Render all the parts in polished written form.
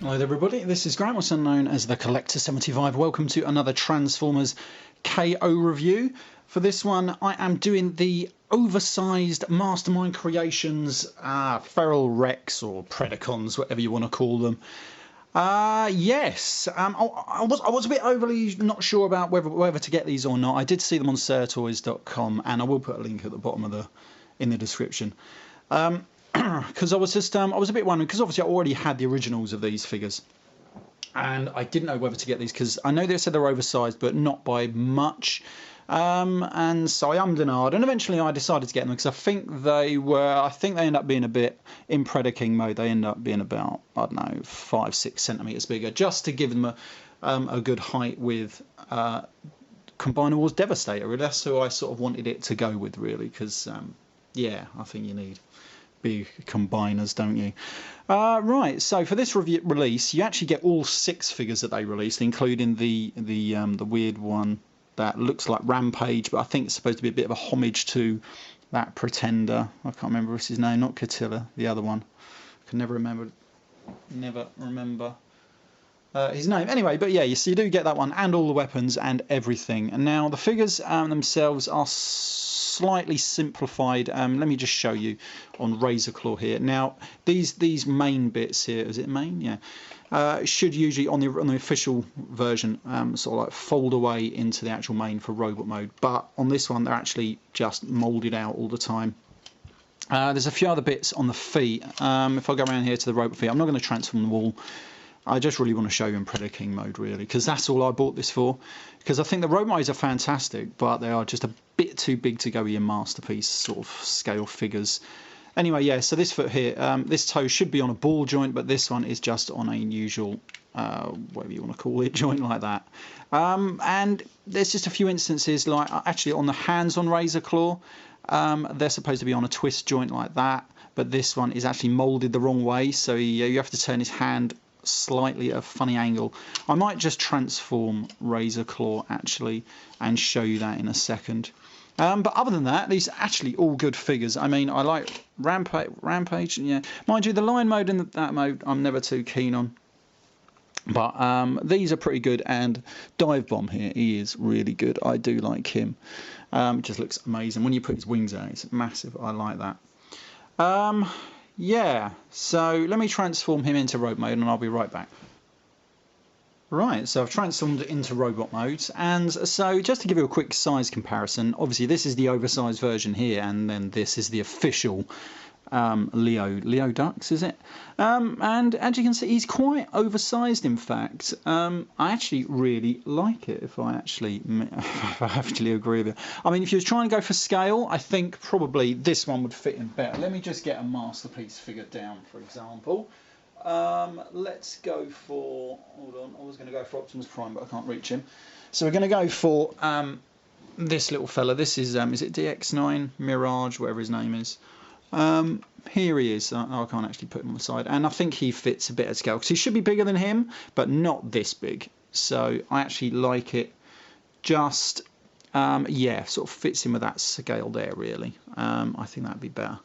Hello there everybody, this is Grant, also known as the Collector75. Welcome to another Transformers KO review. For this one I am doing the oversized Mastermind Creations Feral Rex or Predacons, whatever you want to call them. Yes, I was a bit overly not sure about whether to get these or not. I did see them on sirtoys.com, and I will put a link at the bottom of in the description. Because I was a bit wondering, because obviously I already had the originals of these figures, and I didn't know whether to get these because I know they said they're oversized, but not by much. And so I ummed and ahed, and eventually I decided to get them because I think they end up being a bit, in Predaking mode, they end up being about, I don't know, 5-6 centimeters bigger, just to give them a good height with Combiner Wars Devastator. That's who I sort of wanted it to go with, really, because yeah, I think you need big combiners, don't you? Right, so for this release you actually get all 6 figures that they released, including the weird one that looks like Rampage, but I think it's supposed to be a bit of a homage to that Pretender. I can't remember what's his name, not Catilla, the other one. I can never remember his name. Anyway, but yeah, so you do get that one and all the weapons and everything. And now the figures themselves are slightly simplified. Let me just show you on Razor Claw here. Now these main bits here, is it main? Yeah. Should usually on the official version sort of like fold away into the actual main for robot mode, but on this one they're actually just molded out all the time. There's a few other bits on the feet. If I go around here to the robot feet, I'm not going to transform them all. I just really want to show you in Predaking mode, really, because that's all I bought this for. Because I think the robot modes are fantastic, but they are just a bit too big to go with your masterpiece sort of scale figures. Anyway, yeah, so this foot here, this toe should be on a ball joint, but this one is just on a usual, whatever you want to call it, joint like that. And there's just a few instances, like actually on the hands on Razor Claw, they're supposed to be on a twist joint like that, but this one is actually moulded the wrong way, so you have to turn his hand slightly at a funny angle. I might just transform Razor Claw actually and show you that in a second. But other than that, these are actually all good figures. I mean, I like Rampage, yeah. Mind you, the line mode and that mode I'm never too keen on. But these are pretty good, and Dive Bomb here, he is really good. I do like him. It just looks amazing. When you put his wings out, it's massive. I like that. Yeah, so let me transform him into robot mode and I'll be right back. Right, so I've transformed it into robot mode, and so just to give you a quick size comparison, obviously this is the oversized version here, and then this is the official Leo Dux, is it? And as you can see, he's quite oversized, in fact. I actually really like it, if I actually agree with it. I mean, if you was trying to go for scale, I think probably this one would fit in better. Let me just get a masterpiece figure down, for example. Let's go for, hold on, I was going to go for Optimus Prime, but I can't reach him. So we're going to go for this little fella. This is it DX9, Mirage, whatever his name is. Here he is. I can't actually put him on the side, and I think he fits a bit at scale because he should be bigger than him, but not this big. So I actually like it. Just yeah, sort of fits in with that scale there, really. I think that'd be better.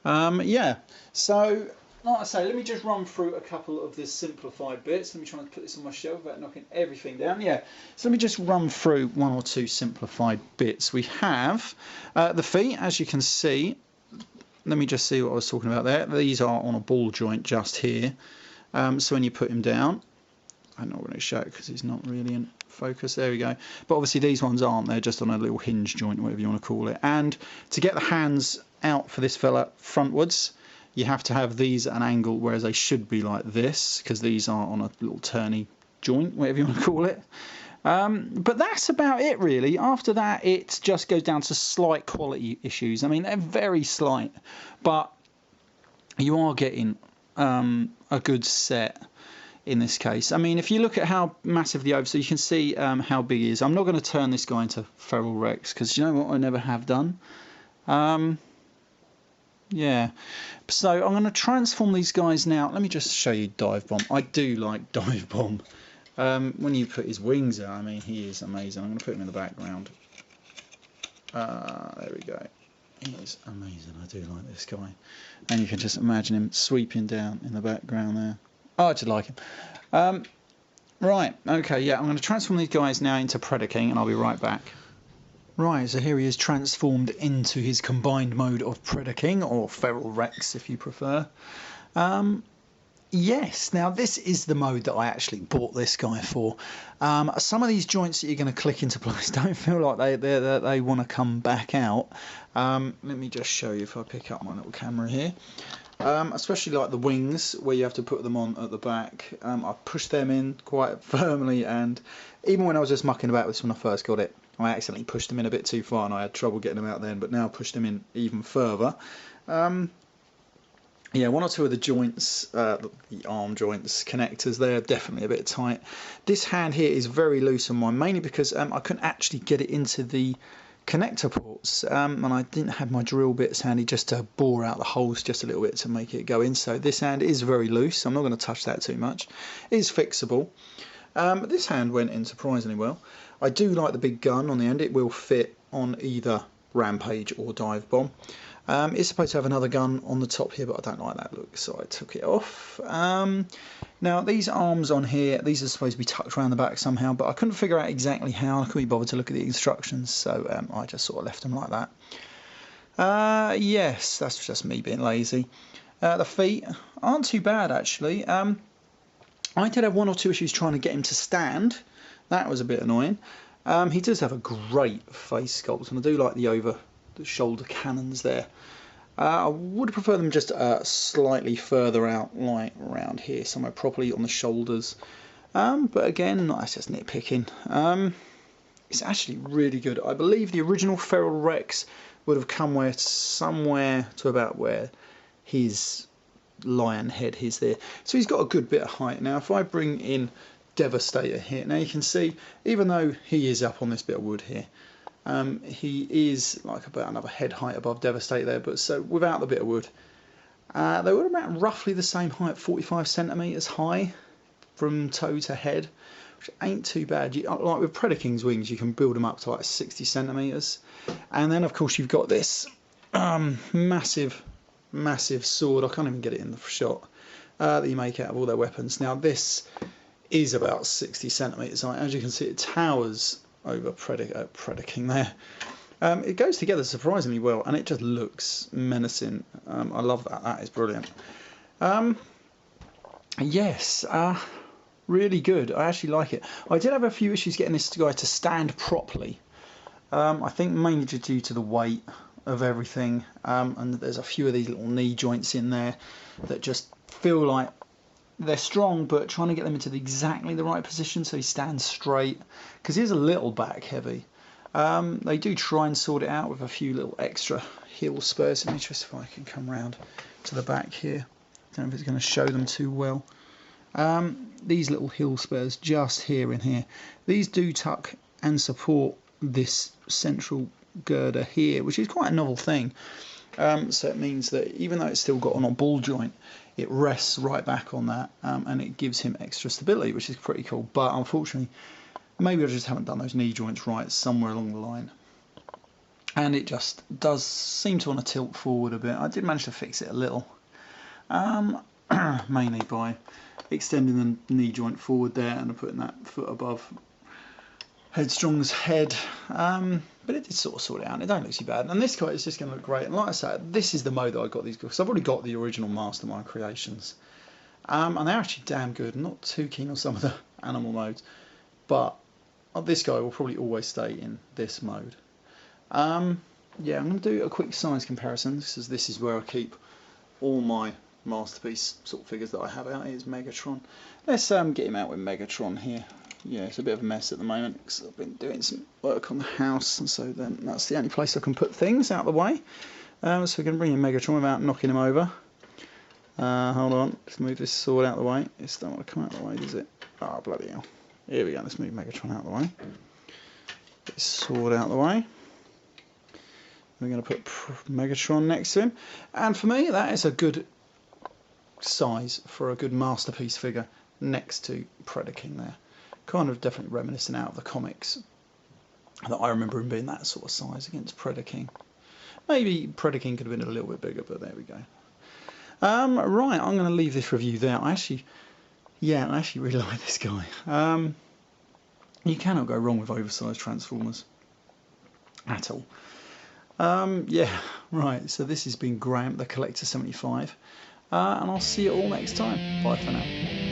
Yeah, so like I say, let me just run through a couple of the simplified bits. Let me try and put this on my shelf without knocking everything down. Yeah, so let me just run through 1 or 2 simplified bits. We have the feet, as you can see. Let me just see what I was talking about there. These are on a ball joint just here. So when you put him down, I'm not going to show it because he's not really in focus. There we go. But obviously these ones aren't. They're just on a little hinge joint, whatever you want to call it. And to get the hands out for this fella frontwards, you have to have these at an angle, whereas they should be like this, because these are on a little turny joint, whatever you want to call it. But that's about it, really. After that, it just goes down to slight quality issues. I mean, they're very slight, but you are getting a good set in this case. I mean, if you look at how massive the over, so you can see how big he is. I'm not going to turn this guy into Feral Rex, because you know what I never have done? Yeah, so I'm going to transform these guys now. Let me just show you Dive Bomb. I do like Dive Bomb. When you put his wings out, I mean, he is amazing. I'm going to put him in the background. There we go. He is amazing. I do like this guy. And you can just imagine him sweeping down in the background there. I actually like him. Right, okay, yeah, I'm going to transform these guys now into Predaking, and I'll be right back. Right, so here he is transformed into his combined mode of Predaking, or Feral Rex if you prefer. Yes, now this is the mode that I actually bought this guy for. Some of these joints that you're going to click into place don't feel like they want to come back out. Let me just show you if I pick up my little camera here. Especially like the wings where you have to put them on at the back. I pushed them in quite firmly, and even when I was just mucking about with this when I first got it, I accidentally pushed them in a bit too far and I had trouble getting them out then, but now I pushed them in even further. Yeah, one or two of the joints, the arm joints, connectors, they're definitely a bit tight. This hand here is very loose on mine, mainly because I couldn't actually get it into the connector ports, and I didn't have my drill bits handy just to bore out the holes just a little bit to make it go in. So this hand is very loose. I'm not going to touch that too much. It is fixable. This hand went in surprisingly well. I do like the big gun on the end. It will fit on either Rampage or Dive Bomb. It's supposed to have another gun on the top here, but I don't like that look, so I took it off. Now these arms on here, these are supposed to be tucked around the back somehow, but I couldn't figure out exactly how. I couldn't be bothered to look at the instructions, so I just sort of left them like that. Yes, that's just me being lazy. The feet aren't too bad actually. I did have one or two issues trying to get him to stand. That was a bit annoying. He does have a great face sculpt, and I do like the over the shoulder cannons there. I would prefer them just slightly further out, like around here, somewhere properly on the shoulders. But again, that's just nitpicking. It's actually really good. I believe the original Feral Rex would have come with somewhere to about where his lion head is there. So he's got a good bit of height. Now if I bring in Devastator here, now you can see, even though he is up on this bit of wood here, he is like about another head height above Devastator there, but so without the bit of wood, they were about roughly the same height, 45 centimeters high from toe to head, which ain't too bad. Like with Predaking's wings, you can build them up to like 60 centimeters, and then of course you've got this massive sword. I can't even get it in the shot that you make out of all their weapons. Now this is about 60 centimeters high. As you can see, it towers over Predaking there. It goes together surprisingly well, and it just looks menacing. I love that. That is brilliant. Yes, really good. I actually like it. I did have a few issues getting this guy to stand properly. I think mainly due to the weight of everything, and there's a few of these little knee joints in there that just feel like they're strong, but trying to get them into exactly the right position so he stands straight, because he is a little back heavy. They do try and sort it out with a few little extra heel spurs. Let me just see if I can come round to the back here. I don't know if it's going to show them too well. These little heel spurs just here and here, these do tuck and support this central girder here, which is quite a novel thing. So it means that even though it's still got on a ball joint, it rests right back on that, and it gives him extra stability, which is pretty cool. But unfortunately, maybe I just haven't done those knee joints right somewhere along the line, and it just does seem to want to tilt forward a bit. I did manage to fix it a little, mainly by extending the knee joint forward there and putting that foot above Headstrong's head, but it did sort of sort it out. It don't look too bad, and this guy is just going to look great. And like I said, this is the mode that I got these because I've already got the original Mastermind creations, and they're actually damn good. I'm not too keen on some of the animal modes, but this guy will probably always stay in this mode. Yeah, I'm going to do a quick size comparison because this is where I keep all my masterpiece sort of figures that I have out. Here's Megatron. Let's get him out with Megatron here. Yeah, it's a bit of a mess at the moment because I've been doing some work on the house, and so then that's the only place I can put things out of the way. So we're going to bring in Megatron without knocking him over. Hold on, let's move this sword out of the way. It don't want to come out of the way, does it? Oh, bloody hell. Here we go, let's move Megatron out of the way. Get this sword out of the way. We're going to put Megatron next to him. And for me, that is a good size for a good masterpiece figure next to Predaking there. Kind of definitely reminiscent out of the comics that I remember him being that sort of size against Predaking. Maybe Predaking could have been a little bit bigger, but there we go. Right, I'm going to leave this review there. I actually Yeah, I actually really like this guy. You cannot go wrong with oversized Transformers at all. Yeah, right, so this has been Graham, the Collector 75, and I'll see you all next time. Bye for now.